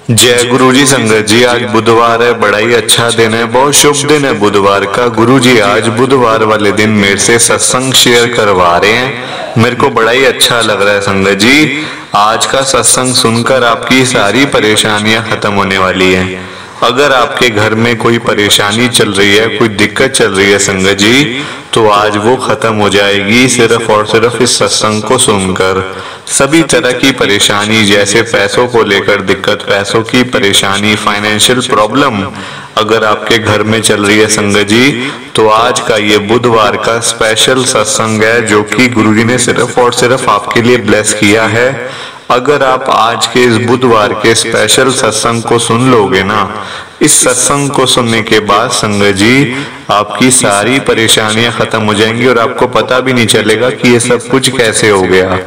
जय गुरु जी। संगत जी, आज बुधवार है, बड़ा ही अच्छा दिन है, बहुत शुभ दिन है बुधवार का। गुरु जी आज बुधवार वाले दिन मेरे से सत्संग शेयर करवा रहे हैं। मेरे को बड़ा ही अच्छा लग रहा है संगत जी। आज का सत्संग सुनकर आपकी सारी परेशानियां खत्म होने वाली हैं। अगर आपके घर में कोई परेशानी चल रही है, कोई दिक्कत चल रही है संगत जी, तो आज वो खत्म हो जाएगी सिर्फ और सिर्फ इस सत्संग को सुनकर। सभी तरह की परेशानी, जैसे पैसों को लेकर दिक्कत, पैसों की परेशानी, फाइनेंशियल प्रॉब्लम अगर आपके घर में चल रही है संगत जी, तो आज का ये बुधवार का स्पेशल सत्संग है जो कि गुरुजी ने सिर्फ और सिर्फ आपके लिए ब्लेस किया है। अगर आप आज के इस बुधवार के स्पेशल सत्संग को सुन लोगे ना, इस सत्संग को सुनने के बाद संगत जी आपकी सारी परेशानियां खत्म हो जाएंगी और आपको पता भी नहीं चलेगा कि ये सब कुछ कैसे हो गया।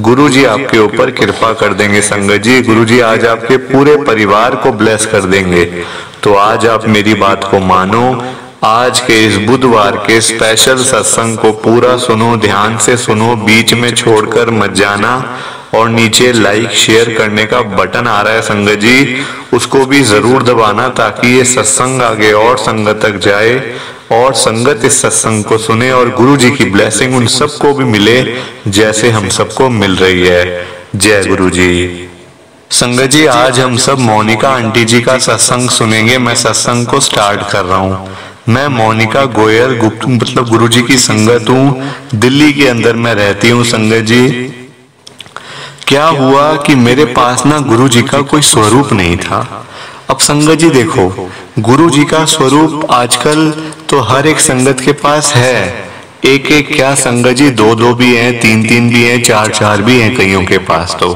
गुरु जी आपके ऊपर कृपा कर देंगे संगत जी। गुरु जी आज आपके पूरे परिवार को ब्लेस कर देंगे। तो आज आप मेरी बात को मानो, आज के इस बुधवार के स्पेशल सत्संग को पूरा सुनो, ध्यान से सुनो, बीच में छोड़कर मत जाना। और नीचे लाइक शेयर करने का बटन आ रहा है संगत जी, उसको भी जरूर दबाना ताकि ये सत्संग आगे और संगत तक जाए और संगत इस सत्संग को सुने और गुरु जी की ब्लेसिंग उन सबको भी मिले जैसे हम सबको मिल रही है। जय गुरु जी। संगत जी आज हम सब मोनिका आंटी जी का सत्संग सुनेंगे। मैं सत्संग को स्टार्ट कर रहा हूँ। मैं मोनिका गोयल गुप्त मतलब गुरु जी की संगत हूँ, दिल्ली के अंदर मैं रहती हूँ संगत जी। क्या हुआ कि मेरे पास ना गुरु जी का कोई स्वरूप नहीं था। अब संगत जी देखो, गुरु जी का स्वरूप आजकल तो हर एक संगत के पास है। एक एक क्या संगत जी, दो दो भी हैं, तीन तीन भी हैं, चार चार भी हैं कईयों के पास तो।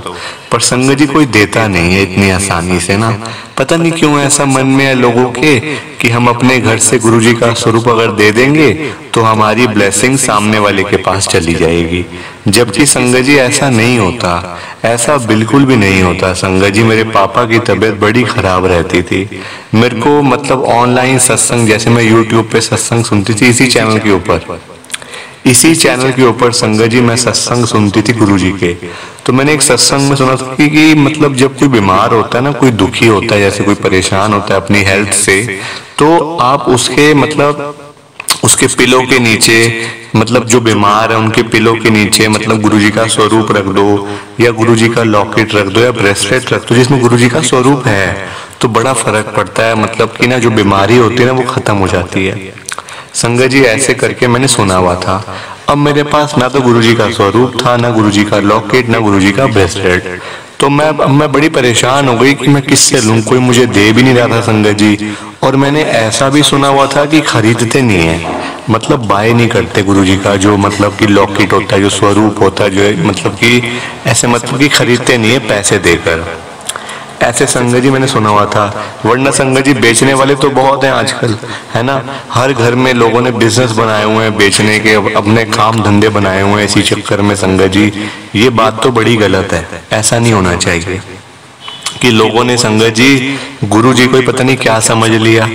पर संगत जी कोई देता नहीं है इतनी आसानी से ना। पता नहीं क्यों ऐसा मन में है लोगों के कि हम अपने घर से गुरु जी का स्वरूप अगर दे देंगे तो हमारी ब्लेसिंग सामने वाले के पास चली जाएगी। जबकि संगत जी ऐसा नहीं होता, ऐसा बिल्कुल भी नहीं होता संगत जी। मेरे पापा की तबीयत बड़ी खराब रहती थी। मेरे को मतलब ऑनलाइन सत्संग, जैसे मैं यूट्यूब पे सत्संग सुनती थी, इसी चैनल के ऊपर संगत जी मैं सत्संग सुनती थी गुरु जी के। तो मैंने एक सत्संग में सुना था कि मतलब जब कोई बीमार होता है ना, कोई दुखी होता है, जैसे कोई परेशान होता है अपनी हेल्थ से, तो आप उसके मतलब उसके पिलो के नीचे, मतलब जो बीमार है उनके पिलो के नीचे मतलब गुरु जी का स्वरूप रख दो, या गुरु जी का लॉकेट रख दो, या ब्रेसलेट रख दो जिसमें गुरु जी का स्वरूप है, तो बड़ा फर्क पड़ता है। मतलब कि ना जो बीमारी होती है ना वो खत्म हो जाती है। संगत जी ऐसे करके मैंने सुना हुआ था। अब मेरे पास ना तो गुरुजी का स्वरूप था, ना गुरुजी का लॉकेट, ना गुरुजी का ब्रेसलेट। तो मैं बड़ी परेशान हो गई कि मैं किससे लूं, कोई मुझे दे भी नहीं रहा था संगत जी। और मैंने ऐसा भी सुना हुआ था कि खरीदते नहीं है, मतलब बाय नहीं करते गुरुजी का जो मतलब कि लॉकेट होता है, जो स्वरूप होता है, जो मतलब कि ऐसे मतलब कि खरीदते नहीं है पैसे देकर। ऐसे संगत जी मैंने सुना हुआ था। वरना संगत जी बेचने वाले तो बहुत हैं आजकल, है ना। हर घर में लोगों ने बिजनेस बनाए हुए हैं बेचने के, अपने काम धंधे बनाए हुए हैं इसी चक्कर में संगत जी। ये बात तो बड़ी गलत है, ऐसा नहीं होना चाहिए कि लोगों ने संगत जी गुरु जी को पता नहीं क्या समझ लिया।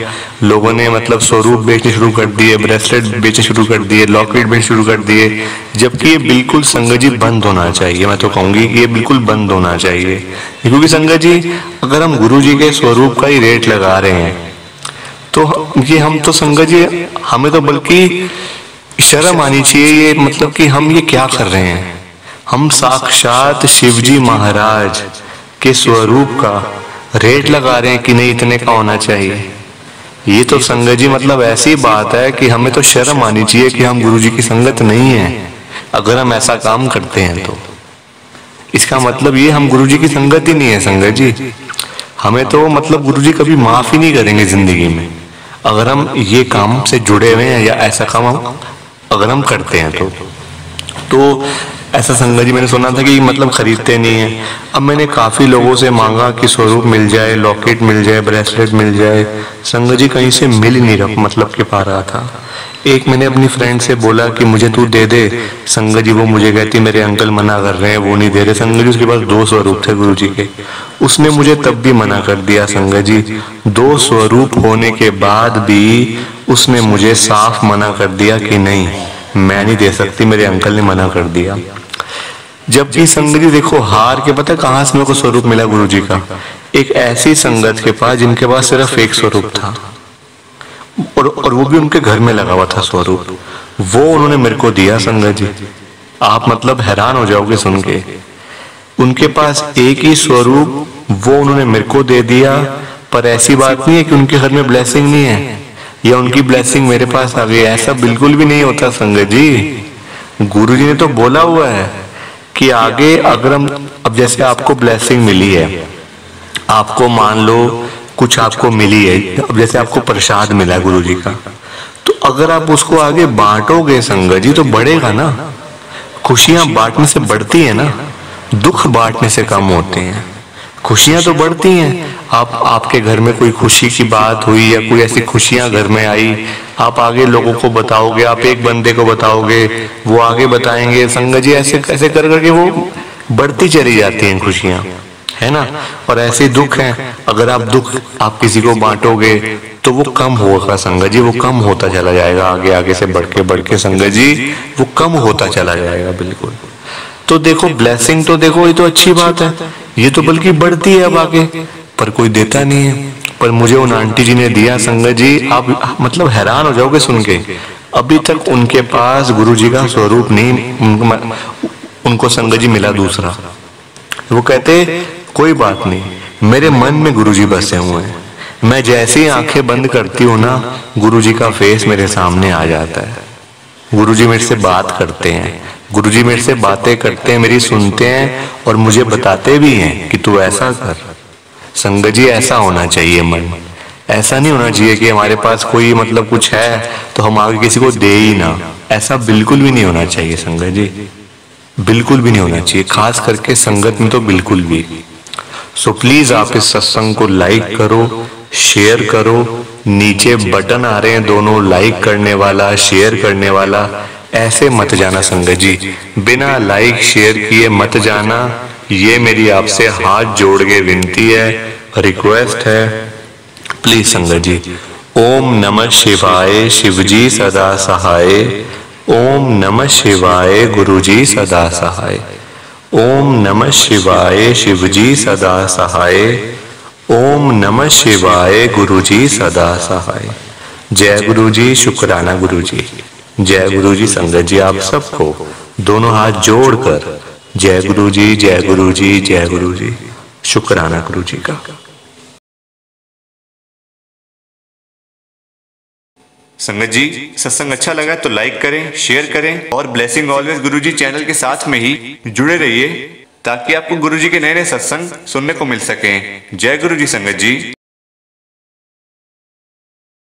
लोगों ने मतलब स्वरूप बेचने शुरू कर दिए, ब्रेसलेट बेचने शुरू कर दिए, लॉकेट बेचने शुरू कर दिए, जबकि ये बिल्कुल संगत जी बंद होना चाहिए। मैं तो कहूंगी कि ये बिल्कुल बंद होना चाहिए। क्योंकि संगत जी अगर हम गुरु जी के स्वरूप का ही रेट लगा रहे हैं तो ये हम तो संगत जी, हमें तो बल्कि शर्म आनी चाहिए ये, मतलब कि हम ये क्या कर रहे हैं। हम साक्षात शिव जी महाराज के स्वरूप का रेट लगा रहे हैं कि नहीं इतने का होना चाहिए। ये तो संगत जी मतलब ऐसी बात है कि हमें तो शर्म आनी चाहिए कि हम गुरु जी की संगत नहीं है अगर हम ऐसा काम करते हैं। तो इसका मतलब ये हम गुरु जी की संगत ही नहीं है संगत जी। हमें तो मतलब गुरु जी कभी माफ ही नहीं करेंगे जिंदगी में अगर हम ये काम से जुड़े हुए हैं या ऐसा काम अगर हम करते हैं तो ऐसा संगत जी मैंने सुना था कि मतलब खरीदते नहीं है। अब मैंने काफी लोगों से मांगा कि स्वरूप मिल जाए, लॉकेट मिल जाए, ब्रेसलेट मिल जाए, संगत जी कहीं से मिल ही नहीं रहा, मतलब के पा रहा था। एक मैंने अपनी फ्रेंड से बोला कि मुझे तू दे दे, संगत जी वो मुझे कहती मेरे अंकल मना कर रहे हैं, वो नहीं दे रहे। संगत जी उसके पास 2 स्वरूप थे गुरु जी के, उसने मुझे तब भी मना कर दिया संगत जी। 2 स्वरूप होने के बाद भी उसने मुझे साफ मना कर दिया कि नहीं मैं नहीं दे सकती, मेरे अंकल ने मना कर दिया। जबकि संगत जी देखो हार के पता कहाँ से मेरे को स्वरूप मिला गुरु जी का। एक ऐसी संगत के पास जिनके पास सिर्फ एक स्वरूप था, और वो भी उनके घर में लगा हुआ था स्वरूप, वो उन्होंने मेरे को दिया संगत जी। आप मतलब हैरान हो जाओगे सुन के, उनके पास एक ही स्वरूप, वो उन्होंने मेरे को दे दिया। पर ऐसी बात नहीं है कि उनके घर में ब्लेसिंग नहीं है या उनकी ब्लेसिंग मेरे पास आ गई, ऐसा बिल्कुल भी नहीं होता संगत जी। गुरु जी ने तो बोला हुआ है कि आगे अगर हम, अब जैसे आपको ब्लेसिंग मिली है, आपको मान लो कुछ आपको मिली है, अब जैसे आपको प्रसाद मिला गुरु जी का, तो अगर आप उसको आगे बांटोगे संगत जी तो बढ़ेगा ना। खुशियां बांटने से बढ़ती है ना, दुख बांटने से कम होते हैं। खुशियां तो बढ़ती हैं, आपके घर में कोई खुशी की बात हुई या कोई ऐसी खुशियां घर में आई, आप आगे लोगों को बताओगे, आप एक बंदे को बताओगे, वो आगे बताएंगे संगत जी, ऐसे ऐसे कर करके वो बढ़ती चली जाती हैं खुशियां, है ना। और ऐसे दुख हैं, अगर आप दुख आप किसी को बांटोगे तो वो कम होगा संगत जी, वो कम होता चला जाएगा, आगे आगे से बढ़ के संगत जी वो कम होता चला जाएगा बिल्कुल। तो देखो ब्लेसिंग तो देखो ये तो अच्छी बात है, ये तो बल्कि बढ़ती है अब आगे, पर कोई देता नहीं है। पर मुझे उन आंटी जी ने दिया संगत जी, आप मतलब हैरान हो जाओगे सुन के। अभी तक उनके पास गुरु जी का स्वरूप नहीं, उनको संगत जी मिला दूसरा। वो कहते कोई बात नहीं, मेरे मन में गुरु जी बसे हुए हैं, मैं जैसे ही आंखें बंद करती हूँ ना, गुरु जी का फेस मेरे सामने आ जाता है। गुरु जी मेरे से बात करते हैं, गुरु जी मेरे से बातें करते हैं, मेरी सुनते हैं और मुझे बताते भी हैं कि तू ऐसा कर। संगत जी ऐसा होना चाहिए मन, ऐसा नहीं होना चाहिए कि हमारे पास कोई मतलब कुछ है तो हम आगे किसी को दे ही ना, ऐसा बिल्कुल भी नहीं होना चाहिए संगत जी, बिल्कुल भी नहीं होना चाहिए, खास करके संगत में तो बिल्कुल भी। सो प्लीज आप इस सत्संग को लाइक करो, शेयर करो, नीचे बटन आ रहे हैं दोनों, लाइक करने वाला, शेयर करने वाला, ऐसे मत जाना संगत जी, बिना लाइक शेयर किए मत जाना। ये मेरी आपसे हाथ जोड़ के विनती है, रिक्वेस्ट है, प्लीज संगत जी। ओम नमः शिवाय, शिवजी सदा सहाय। ओम नमः शिवाय, गुरुजी सदा सहाय। ओम नमः शिवाय, शिवजी सदा सहाय। ओम नमः शिवाय, गुरुजी सदा सहाय। जय गुरु जी, शुक्राना गुरु जी, जय गुरु जी। संगत जी आप सबको दोनों हाथ जोड़कर जय गुरु जी, जय गुरु जी, जय गुरु जी, शुक्राना गुरु जी का। संगत जी सत्संग अच्छा लगा तो लाइक करें, शेयर करें और ब्लेसिंग ऑलवेज गुरुजी चैनल के साथ में ही जुड़े रहिए ताकि आपको गुरुजी के नए नए सत्संग सुनने को मिल सकें। जय गुरु जी संगत जी।